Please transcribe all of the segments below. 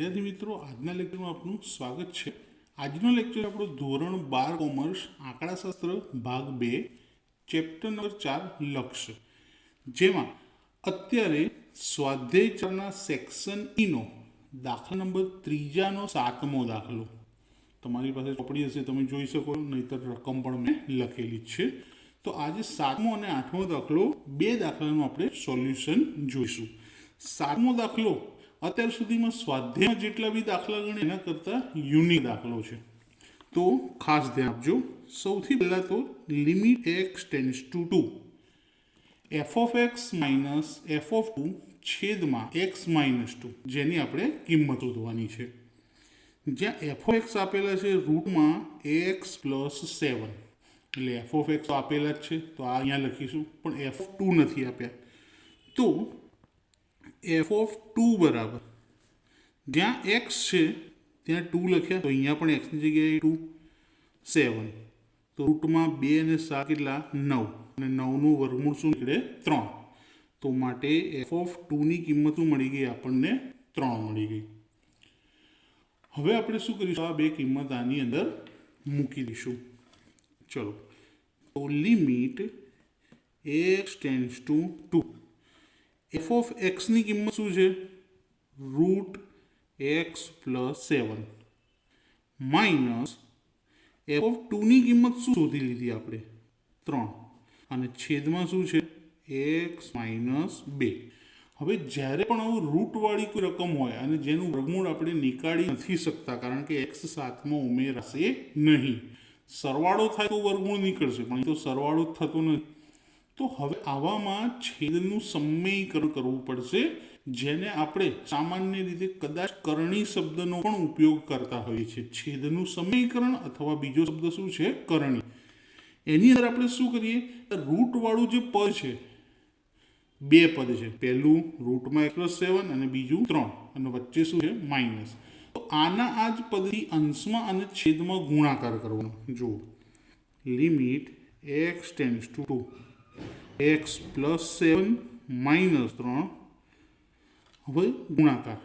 વિદ્યાર્થી મિત્રો, આજના લેક્ચરમાં આપનું સ્વાગત છે। આજનો લેક્ચર આપણો ધોરણ 12 કોમર્સ આંકડાશાસ્ત્ર ભાગ 2 ચેપ્ટર નંબર 4 લક્ષ્ય, જેમાં અત્યારે સ્વાધ્યાય 4ના સેક્શન ઈનો દાખલા નંબર 3નો 7મો દાખલો તમારી પાસે ચોપડી હશે, તમે જોઈ શકો, નહીતર રકમ પણ મેં લખેલી જ છે। તો આજે 7મો અને 8મો દાખલો, બે દાખલાનું આપણે સોલ્યુશન જોઈશું। 7મો દાખલો અત્યાર સુધીમાં સ્વાધ્યાયમાં જેટલા બી દાખલા ગણે એના કરતાં યુનિક દાખલો છે, તો ખાસ ધ્યાન આપજો। સૌથી પહેલાં તો limit x tends to 2 f of x minus f of 2 છેદમાં એક્સ માઇનસ 2 જેની આપણે કિંમત શોધવાની છે। જ્યાં એફ ઓફ એક્સ આપેલા છે રૂટમાં એક્સ પ્લસ 7, એટલે એફ ઓફ એક્સ આપેલા જ છે, તો આ અહીંયા લખીશું, પણ એફ ઓફ 2 નથી આપ્યા, તો એફ ઓફ 2 બરાબર જ્યાં એક્સ છે ત્યાં 2 લખ્યા, તો અહીંયા પણ એક્સની જગ્યાએ 2, 7, તો રૂટમાં 2 અને 7 કેટલા 9, અને 9નું વર્ગમૂળ શું નીકળે 3, તો માટે એફ ઓફ 2ની કિંમત શું મળી ગઈ આપણને 3 મળી ગઈ। હવે આપણે શું કરીશું, આ બે કિંમત આની અંદર મૂકી દઈશું। ચલો, તો limit x tends to 2 f of એક્સની કિંમત શું છે, root x plus 7 minus f of 2ની કિંમત શું શોધી લીધી આપણે 3, અને છેદમાં શું છે એક્સ માઇનસ 2। હવે જ્યારે પણ આવું રૂટવાળી કોઈ રકમ હોય અને જેનું વર્ગમૂળ આપણે નીકાળી નથી શકતા, કારણ કે એક્સ સાથમાં ઉમેરાશે નહીં, સરવાળો થાય તો વર્ગમૂળ નીકળશે, પણ એ તો સરવાળો જ થતો નથી, તો હવે આવામાં છેદનું સમયીકરણ કરવું પડશે, જેને આપણે સામાન્ય રીતે કદાચ કરણી શબ્દનો પણ ઉપયોગ કરતા હોઈએ છીએ। છેદનું સમયીકરણ અથવા બીજો શબ્દ શું છે કરણી, એની અંદર આપણે શું કરીએ, રૂટવાળું જે પદ છે, બે પદ છે, પહેલું રૂટમાં x પ્લસ 7 અને બીજું 3, અને વચ્ચે શું છે માઇનસ, તો આના આ જ પદથી અંશમાં અને છેદમાં ગુણાકાર કરવાનો। જુઓ, limit x tends to 2 x plus 7 minus 3, હવે ગુણાકાર,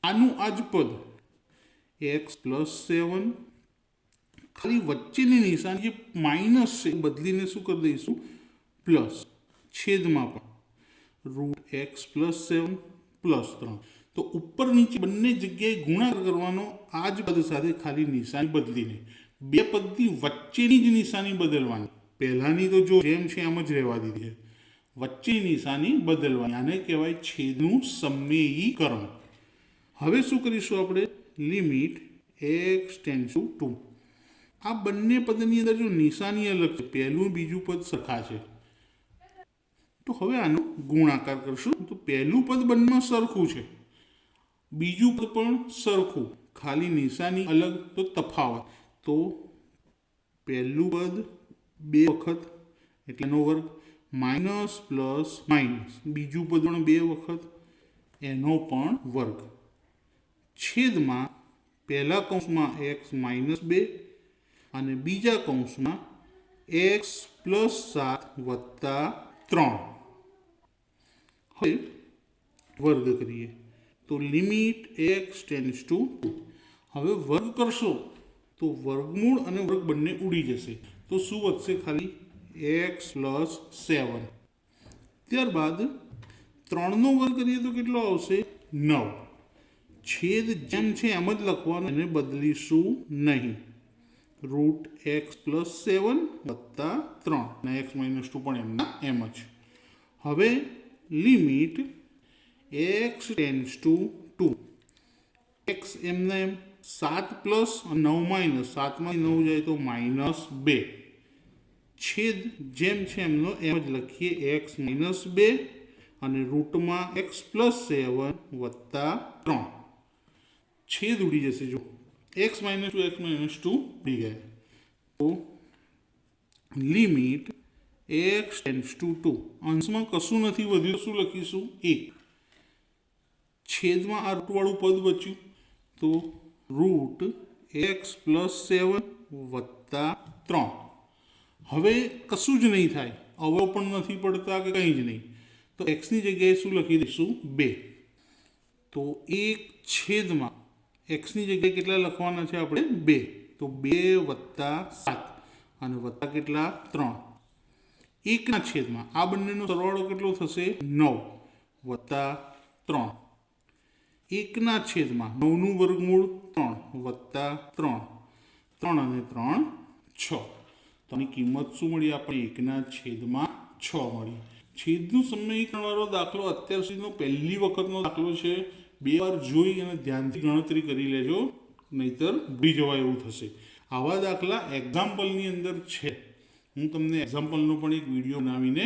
આનું આ જ પદ એક્સ પ્લસ 7, ખાલી વચ્ચેની નિશાની જે માઇનસ છે બદલીને શું કરી દઈશું પ્લસ, છેદમાં પણ રૂટ એક્સ પ્લસ 7 પ્લસ 3, તો ઉપર નીચે બંને જગ્યાએ ગુણાકાર કરવાનો આ જ પદ સાથે, ખાલી નિશાની બદલીને, બે પદની વચ્ચેની જ નિશાની બદલવાની, પહેલાની તો જો જેમ છે એમ જ રહેવા દીધી છે, વચ્ચેની નિશાની બદલવાની, આને કહેવાય છેદનું સમયીકરણ। હવે શું કરીશું આપણે, લિમિટ એક્સ ટેન્ડ્સ ટુ 2, આ બંને પદની અંદર જો નિશાની અલગ છે, પહેલું બીજું પદ સરખા છે, તો હવે આનો ગુણાકાર કરશું, તો પહેલું પદ બંનેમાં સરખું છે, બીજું પદ પણ સરખું, ખાલી નિશાની અલગ તો તફાવત, તો પહેલું પદ 2 વખત એટલે એનો વર્ગ, માઇનસ પ્લસ માઇનસ, બીજું પદ પણ 2 વખત એનો પણ વર્ગ, છેદમાં પહેલા કૌંસમાં એક્સ માઇનસ 2 અને બીજા કૌંસમાં એક્સ પ્લસ 7 વત્તા 3। હવે વર્ગ કરીએ, તો લિમિટ એક્સ ટેન્ડ્સ ટુ 2, હવે વર્ગ કરશો તો વર્ગમૂળ અને વર્ગ બંને ઉડી જશે, તો શું વધશે, ખાલી એક્સ પ્લસ 7, ત્યારબાદ 3નો વર્ગ કરીએ તો કેટલો આવશે 9, છેદ જેમ છે એમ જ લખવાનું, એને બદલીશું નહીં, રૂટ એક્સ પ્લસ 7 વત્તા 3, અને એક્સ માઇનસ 2 પણ એમના એમ જ। હવે limit x tends to 2 x એમના એમ, 7 પ્લસ 9 માઇનસ, 7માંથી 9 જાય તો માઇનસ 2, છેદ જેમ છે એમનો એમ જ લખીએ, એક્સ માઇનસ 2 અને રૂટમાં એક્સ પ્લસ 7 વત્તા 3, છેદ ઉડી જશે, જો એક્સ માઇનસ 2 ઉડી ગયા, તો લિમિટ એક્સ ટેન્ડ્સ ટુ 2, અંશમાં કશું નથી વધ્યું, શું લખીશું 1, છેદમાં આ રૂટવાળું પદ બચ્યું, તો રૂટ એક્સ પ્લસ 7 વત્તા 3, હવે કશું જ નહીં થાય, અવયવ પણ નથી પડતા કે કંઈ જ નહીં, તો એક્સની જગ્યાએ શું લખી દઈશું 2, તો 1 છેદમાં એક્સની જગ્યાએ કેટલા લખવાના છે આપણે 2, તો 2 વત્તા 7 અને વત્તા કેટલા 3, 1 ના છેદમાં આ બંનેનો સરવાળો કેટલો થશે 9 વત્તા 3, 1 ના છેદમાં 9નું વર્ગમૂળ 3 વત્તા 3, 3 અને 3 6. તો આની કિંમત શું મળી આપણે 1 ના છેદમાં 6 મળી. છેદનું સમીકરણ વાળો દાખલો અત્યાર સુધીનો પહેલી વખતનો દાખલો છે. 2 વાર જોઈ અને ધ્યાનથી ગણતરી કરી લેજો, નહીતર ભૂલી જવાય એવું થશે. આવા દાખલા એક્ઝામ્પલની અંદર છે. હું તમને એક્ઝામ્પલનો પણ એક વિડીયો બનાવીને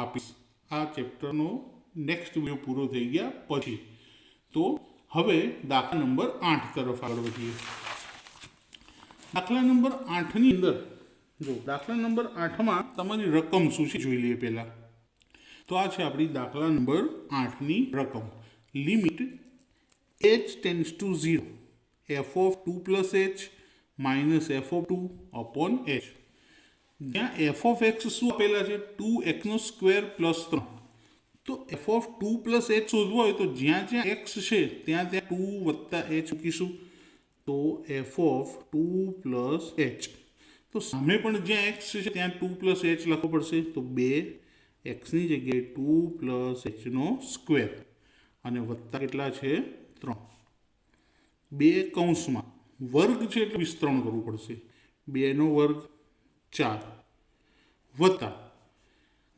આપીશ આ ચેપ્ટરનો નેક્સ્ટ વિડીયો પૂરો થઈ ગયા પછી. તો હવે દાખલા નંબર 8 તરફ આગળ વધીએ. દાખલા નંબર 8ની અંદર જો દાખલા નંબર 8માં તમારી રકમ શું છે જોઈ લઈએ પહેલાં. તો આ છે આપણી દાખલા નંબર 8ની રકમ. Limit h tends to 0 f of 2 plus h minus f of 2 upon h. જ્યાં f ઓફ x શું આપેલા છે 2x સ્ક્વેર પ્લસ 3. તો f ઓફ 2 પ્લસ h શોધવો હોય તો જ્યાં જ્યાં x છે ત્યાં ત્યાં 2 વત્તા h મૂકીશું, તો f ઓફ 2 પ્લસ h. તો સામે પણ જ્યાં x છે ત્યાં 2 પ્લસ h લખવો પડશે, તો 2xની જગ્યાએ 2 પ્લસ hનો સ્ક્વેર અને વત્તા કેટલા છે 3. 2 કૌંસમાં વર્ગ છે એટલે વિસ્તરણ કરવું પડશે, 2 નો વર્ગ 4 વત્તા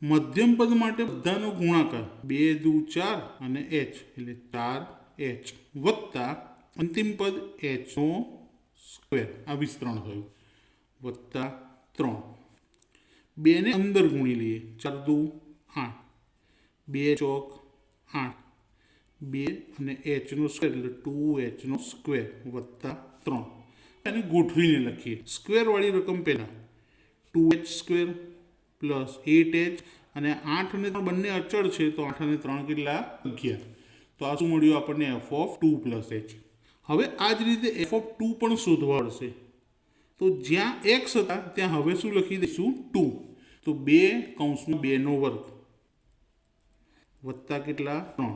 મધ્યમ પદ માટે બધાનો ગુણાકાર 2 દુ 4 અને h એટલે 4h વત્તા અંતિમ પદ hનો સ્ક્વેર, આ વિસ્તરણ થયું, વત્તા 3. 2 ને અંદર ગુણી લઈએ, 4 દુ 8, 2 ચોક 8, 2 અને hનો સ્ક્વેર એટલે 2hનો સ્ક્વેર વત્તા 3. એને ગોઠવીને લખીએ. સ્ક્વેરવાળી રકમ પહેલાં 2h સ્ક્વેર પ્લસ 8h અને 8 અને 3 બંને અચળ છે, તો 8 અને 3 કેટલા 11. તો આ શું મળ્યું આપણને f ઓફ 2 પ્લસ h. હવે આ જ રીતે f ઓફ 2 પણ શોધવા પડશે. તો જ્યાં x હતા ત્યાં હવે શું લખી દઈશું 2. તો 2 કૌંસમાં 2 નો વર્ગ વત્તા કેટલા 3.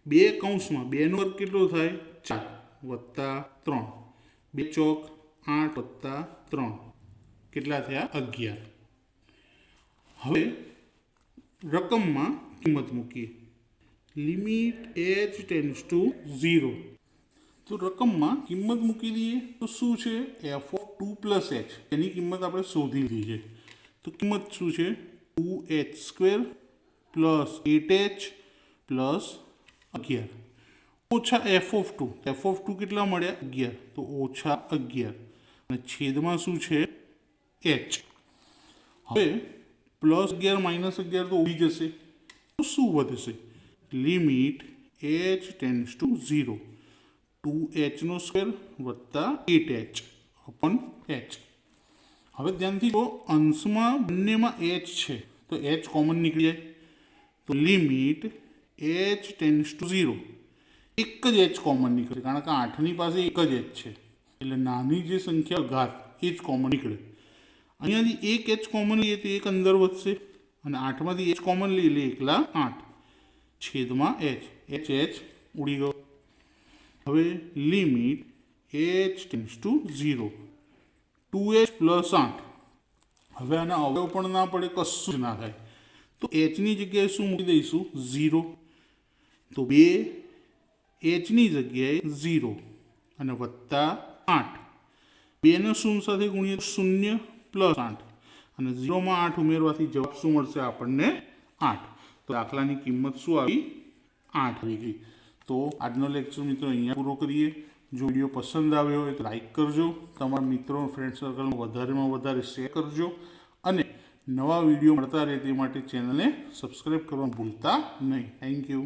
2 કૌંસમાં 2 નો વર્ગ કેટલો થાય 4 વત્તા 3. 2 ચોક 8 વત્તા 3 કેટલા થયા 11. હવે રકમમાં કિંમત મૂકીએ. Limit h tends to 0. તો રકમમાં કિંમત મૂકી દઈએ તો શું છે f ઓફ 2 પ્લસ h, એની કિંમત આપણે શોધી લીધી છે. તો કિંમત શું છે 2h square plus 8h plus 11 ઓછા f ઓફ 2. f ઓફ 2 કેટલા મળ્યા 11, તો ઓછા 11 અને છેદમાં શું છે h. હવે પ્લસ 11 માઇનસ 11 તો ઉડી જશે, તો શું વધશે લિમિટ h ટેન્ડ્સ ટુ 0 2hનો સ્ક્વેર વત્તા 8h અપોન h. હવે ધ્યાનથી જો અંશમાં બંનેમાં h છે તો h કોમન નીકળી જાય, તો લિમિટ h ટેન્ડ્સ ટુ 0 એક જ h કોમન નીકળે, કારણ કે 8ની પાસે એક જ h છે એટલે નાની જે સંખ્યા ઘાત એ જ કોમન નીકળે. અહીંયાથી એક h કોમન લઈએ તો એક અંદર વધશે અને 8માંથી h કોમન લઈએ એટલે એકલા 8 છેદમાં h ઉડી ગયો. હવે limit h tends to 0 2h plus 8. હવે આના અવયવ પણ ના પડે, કશું જ ના થાય, તો hની જગ્યાએ શું મૂકી દઈશું 0. તો 2hની જગ્યાએ 0 અને વત્તા 8. 2 ને 0 સાથે ગુણીએ 0 પ્લસ 8 અને 0માં 8 ઉમેરવાથી જવાબ શું મળશે આપણને 8. તો દાખલાની કિંમત શું આવી 8 આવી ગઈ. તો આજનો લેક્ચર મિત્રો અહીંયા પૂરો કરીએ. જો વિડીયો પસંદ આવ્યો હોય તો લાઈક કરજો, તમારા મિત્રો ફ્રેન્ડ સર્કલમાં વધારેમાં વધારે શેર કરજો અને નવા વિડીયો મળતા રહે તે માટે ચેનલને સબસ્ક્રાઈબ કરવાનું ભૂલતા નહીં. Thank you.